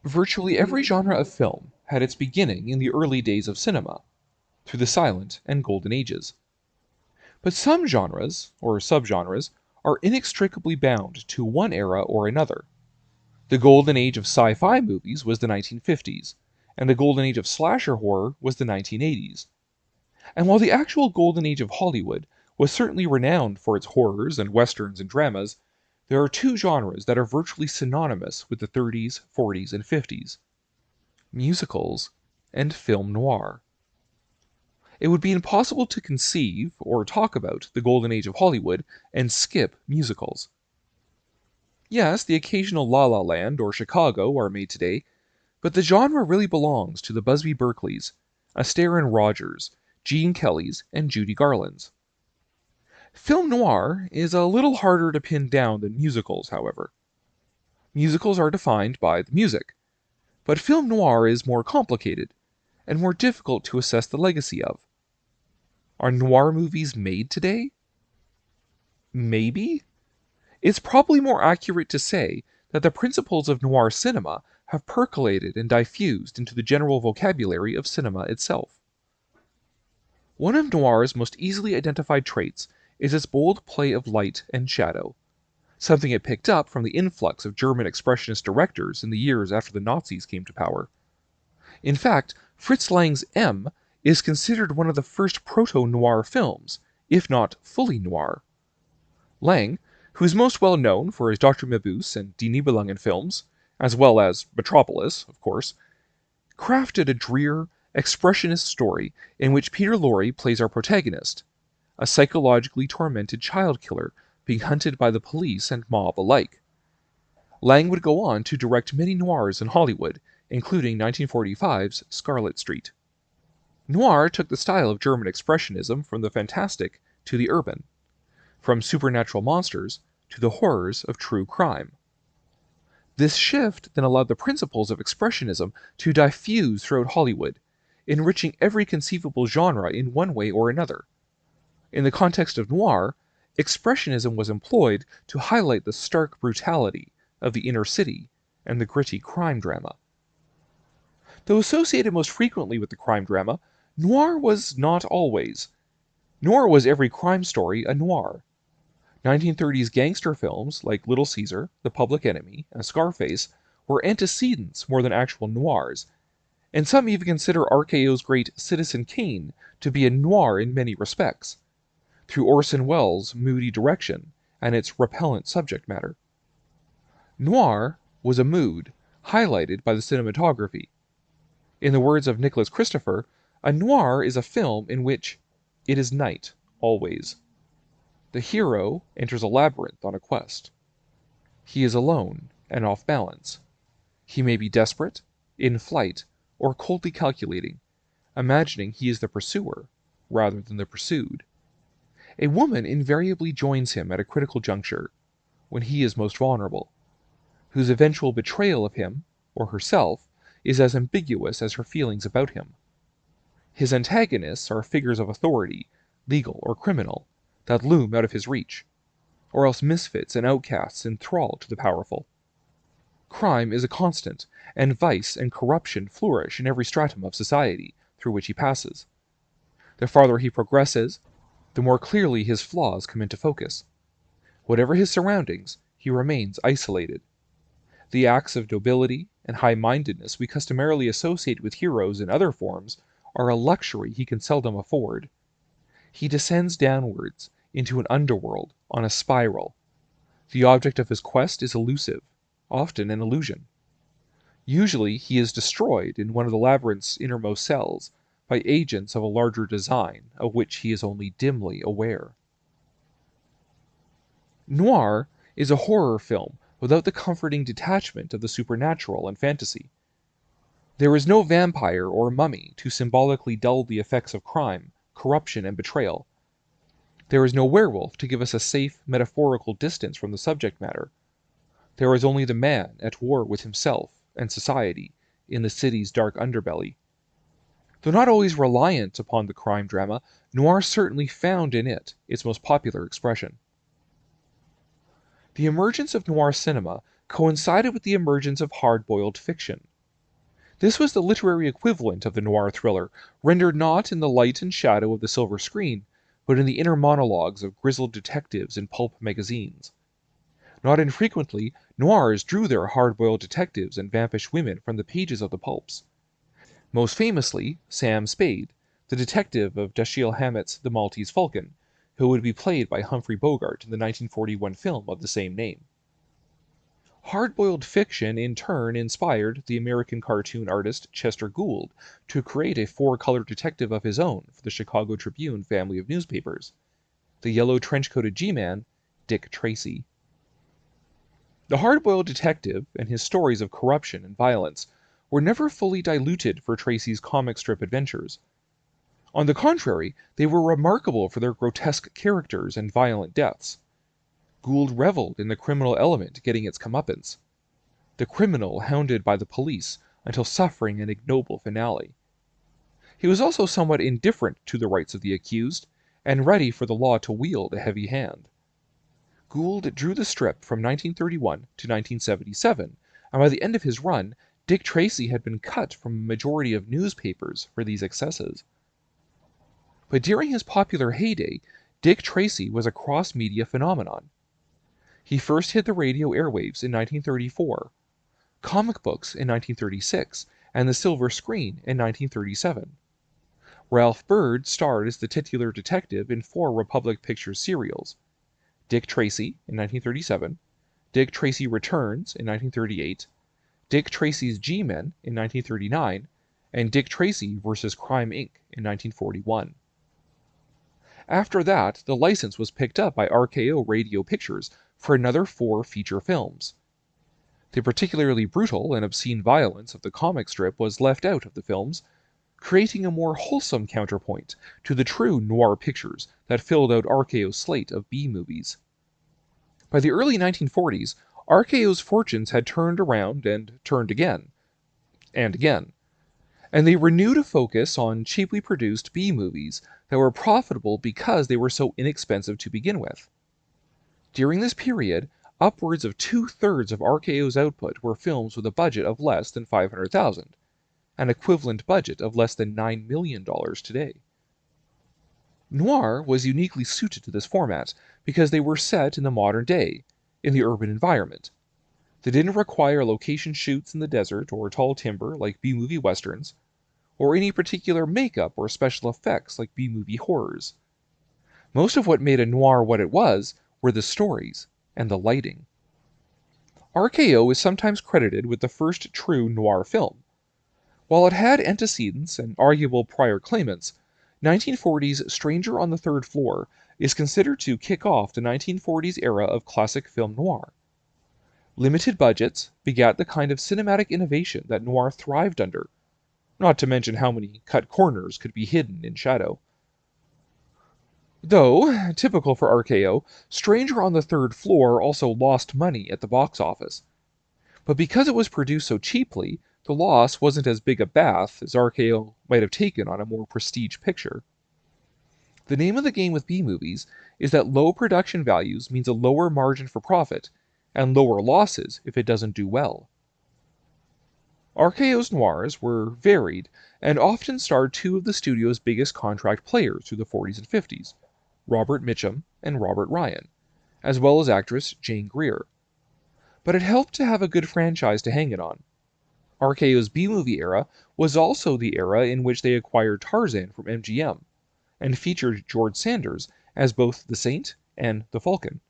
Virtually every genre of film had its beginning in the early days of cinema, through the silent and golden ages. But some genres, or subgenres, are inextricably bound to one era or another. The golden age of sci-fi movies was the 1950s, and the golden age of slasher horror was the 1980s. And while the actual golden age of Hollywood was certainly renowned for its horrors and westerns and dramas, there are two genres that are virtually synonymous with the 30s, 40s, and 50s: musicals and film noir. It would be impossible to conceive or talk about the golden age of Hollywood and skip musicals. Yes, the occasional La La Land or Chicago are made today, but the genre really belongs to the Busby Berkeleys, Astaire and Rogers, Gene Kellys, and Judy Garlands. Film noir is a little harder to pin down than musicals, however. Musicals are defined by the music, but film noir is more complicated and more difficult to assess the legacy of. Are noir movies made today? Maybe? It's probably more accurate to say that the principles of noir cinema have percolated and diffused into the general vocabulary of cinema itself. One of noir's most easily identified traits is its bold play of light and shadow, something it picked up from the influx of German expressionist directors in the years after the Nazis came to power. In fact, Fritz Lang's M is considered one of the first proto-noir films, if not fully noir. Lang, who is most well known for his Dr. Mabuse and Die Nibelungen films, as well as Metropolis, of course, crafted a drear, expressionist story in which Peter Lorre plays our protagonist, a psychologically tormented child killer being hunted by the police and mob alike. Lang would go on to direct many noirs in Hollywood, including 1945's Scarlet Street. Noir took the style of German expressionism from the fantastic to the urban, from supernatural monsters to the horrors of true crime. This shift then allowed the principles of expressionism to diffuse throughout Hollywood, enriching every conceivable genre in one way or another. In the context of noir, expressionism was employed to highlight the stark brutality of the inner city and the gritty crime drama. Though associated most frequently with the crime drama, noir was not always. Nor was every crime story a noir. 1930s gangster films like Little Caesar, The Public Enemy, and Scarface were antecedents more than actual noirs, and some even consider RKO's great Citizen Kane to be a noir in many respects, through Orson Welles' moody direction and its repellent subject matter. Noir was a mood, highlighted by the cinematography. In the words of Nicholas Christopher, a noir is a film in which it is night, always. The hero enters a labyrinth on a quest. He is alone and off balance. He may be desperate, in flight, or coldly calculating, imagining he is the pursuer rather than the pursued. A woman invariably joins him at a critical juncture, when he is most vulnerable, whose eventual betrayal of him, or herself, is as ambiguous as her feelings about him. His antagonists are figures of authority, legal or criminal, that loom out of his reach, or else misfits and outcasts in thrall to the powerful. Crime is a constant, and vice and corruption flourish in every stratum of society through which he passes. The farther he progresses, the more clearly his flaws come into focus. Whatever his surroundings, he remains isolated. The acts of nobility and high-mindedness we customarily associate with heroes in other forms are a luxury he can seldom afford. He descends downwards into an underworld on a spiral. The object of his quest is elusive, often an illusion. Usually he is destroyed in one of the labyrinth's innermost cells by agents of a larger design of which he is only dimly aware. Noir is a horror film without the comforting detachment of the supernatural and fantasy. There is no vampire or mummy to symbolically dull the effects of crime, corruption, and betrayal. There is no werewolf to give us a safe, metaphorical distance from the subject matter. There is only the man at war with himself and society in the city's dark underbelly. Though not always reliant upon the crime drama, noir certainly found in it its most popular expression. The emergence of noir cinema coincided with the emergence of hard-boiled fiction, This was the literary equivalent of the noir thriller, rendered not in the light and shadow of the silver screen, but in the inner monologues of grizzled detectives in pulp magazines. Not infrequently, noirs drew their hard-boiled detectives and vampish women from the pages of the pulps. Most famously, Sam Spade, the detective of Dashiell Hammett's The Maltese Falcon, who would be played by Humphrey Bogart in the 1941 film of the same name. Hard-boiled fiction in turn inspired the American cartoon artist Chester Gould to create a four-color detective of his own for the Chicago Tribune family of newspapers, the yellow trench-coated G-Man, Dick Tracy. The hard-boiled detective and his stories of corruption and violence were never fully diluted for Tracy's comic strip adventures. On the contrary, they were remarkable for their grotesque characters and violent deaths. Gould reveled in the criminal element getting its comeuppance, the criminal hounded by the police until suffering an ignoble finale. He was also somewhat indifferent to the rights of the accused, and ready for the law to wield a heavy hand. Gould drew the strip from 1931 to 1977, and by the end of his run, Dick Tracy had been cut from a majority of newspapers for these excesses. But during his popular heyday, Dick Tracy was a cross-media phenomenon. He first hit the radio airwaves in 1934, comic books in 1936, and the silver screen in 1937. Ralph Byrd starred as the titular detective in 4 Republic Pictures serials: Dick Tracy in 1937, Dick Tracy Returns in 1938, Dick Tracy's G-Men in 1939, and Dick Tracy vs. Crime Inc. in 1941. After that, the license was picked up by RKO Radio Pictures for another 4 feature films. The particularly brutal and obscene violence of the comic strip was left out of the films, creating a more wholesome counterpoint to the true noir pictures that filled out RKO's slate of B-movies. By the early 1940s, RKO's fortunes had turned around and turned again, and again, and they renewed a focus on cheaply produced B-movies that were profitable because they were so inexpensive to begin with. During this period, upwards of 2/3 of RKO's output were films with a budget of less than $500,000, an equivalent budget of less than $9 million today. Noir was uniquely suited to this format because they were set in the modern day, in the urban environment. They didn't require location shoots in the desert or tall timber like B-movie westerns, or any particular makeup or special effects like B-movie horrors. Most of what made a noir what it was were the stories and the lighting. RKO is sometimes credited with the first true noir film. While it had antecedents and arguable prior claimants, 1940's Stranger on the Third Floor is considered to kick off the 1940s era of classic film noir. Limited budgets begat the kind of cinematic innovation that noir thrived under, not to mention how many cut corners could be hidden in shadow. Though, typical for RKO, Stranger on the Third Floor also lost money at the box office. But because it was produced so cheaply, the loss wasn't as big a bath as RKO might have taken on a more prestige picture. The name of the game with B-movies is that low production values means a lower margin for profit, and lower losses if it doesn't do well. RKO's noirs were varied and often starred 2 of the studio's biggest contract players through the 40s and 50s, Robert Mitchum and Robert Ryan, as well as actress Jane Greer. But it helped to have a good franchise to hang it on. RKO's B-movie era was also the era in which they acquired Tarzan from MGM, and featured George Sanders as both the Saint and the Falcon.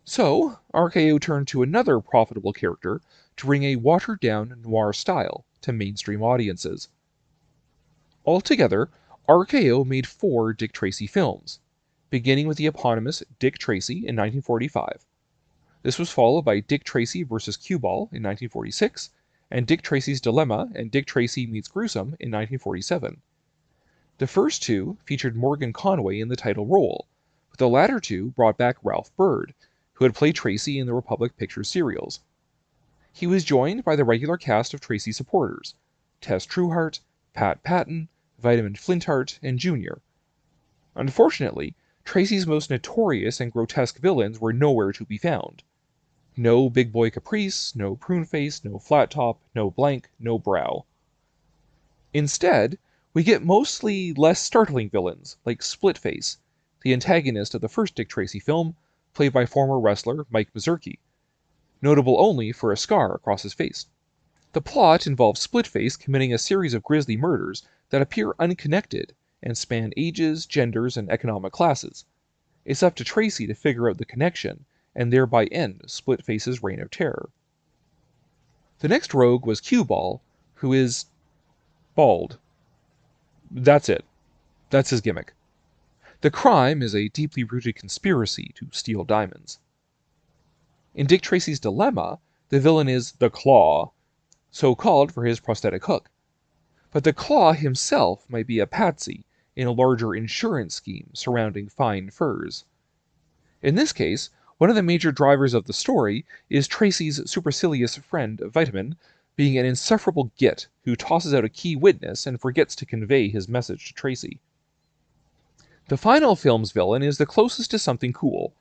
So, RKO turned to another profitable character to bring a watered-down noir style to mainstream audiences. Altogether, RKO made 4 Dick Tracy films, beginning with the eponymous Dick Tracy in 1945. This was followed by Dick Tracy vs. Cue Ball in 1946, and Dick Tracy's Dilemma and Dick Tracy Meets Gruesome in 1947. The first 2 featured Morgan Conway in the title role, but the latter 2 brought back Ralph Byrd, who had played Tracy in the Republic Pictures serials. He was joined by the regular cast of Tracy supporters, Tess Trueheart, Pat Patton, Vitamin Flintheart, and Junior. Unfortunately, Tracy's most notorious and grotesque villains were nowhere to be found. No Big Boy Caprice, no Pruneface, no Flat Top, no Blank, no Brow. Instead, we get mostly less startling villains, like Splitface, the antagonist of the first Dick Tracy film, played by former wrestler Mike Mazurki, notable only for a scar across his face. The plot involves Splitface committing a series of grisly murders that appear unconnected and span ages, genders, and economic classes. It's up to Tracy to figure out the connection and thereby end Splitface's reign of terror. The next rogue was Cue Ball, who is bald. That's it. That's his gimmick. The crime is a deeply rooted conspiracy to steal diamonds. In Dick Tracy's Dilemma, the villain is the Claw, so called for his prosthetic hook. But the Claw himself might be a patsy in a larger insurance scheme surrounding fine furs. In this case, one of the major drivers of the story is Tracy's supercilious friend Vitamin being an insufferable git who tosses out a key witness and forgets to convey his message to Tracy. The final film's villain is the closest to something cool,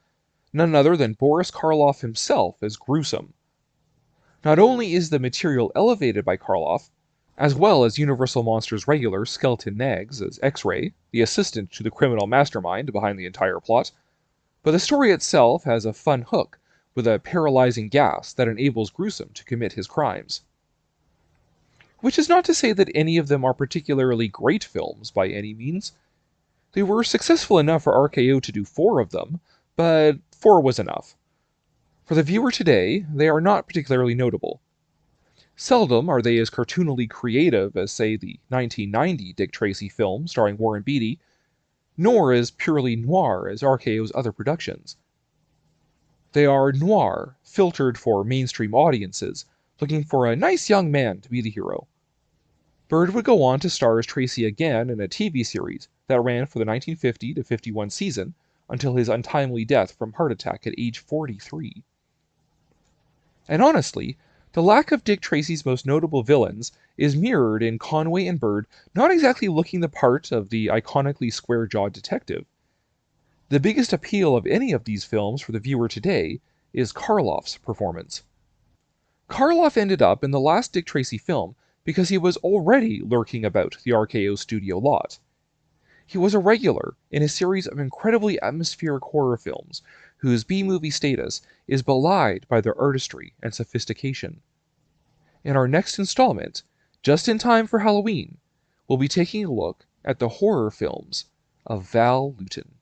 none other than Boris Karloff himself as Gruesome. Not only is the material elevated by Karloff, as well as Universal Monsters regular Skeleton Nags as X-Ray, the assistant to the criminal mastermind behind the entire plot, but the story itself has a fun hook with a paralyzing gas that enables Gruesome to commit his crimes. Which is not to say that any of them are particularly great films by any means. They were successful enough for RKO to do 4 of them, but 4 was enough. For the viewer today, they are not particularly notable. Seldom are they as cartoonily creative as, say, the 1990 Dick Tracy film starring Warren Beatty, nor as purely noir as RKO's other productions. They are noir, filtered for mainstream audiences, looking for a nice young man to be the hero. Bird would go on to star as Tracy again in a TV series that ran for the 1950 to 51 season until his untimely death from heart attack at age 43. And honestly, the lack of Dick Tracy's most notable villains is mirrored in Conway and Bird not exactly looking the part of the iconically square-jawed detective. The biggest appeal of any of these films for the viewer today is Karloff's performance. Karloff ended up in the last Dick Tracy film because he was already lurking about the RKO studio lot. He was a regular in a series of incredibly atmospheric horror films whose B-movie status is belied by their artistry and sophistication. In our next installment, just in time for Halloween, we'll be taking a look at the horror films of Val Lewton.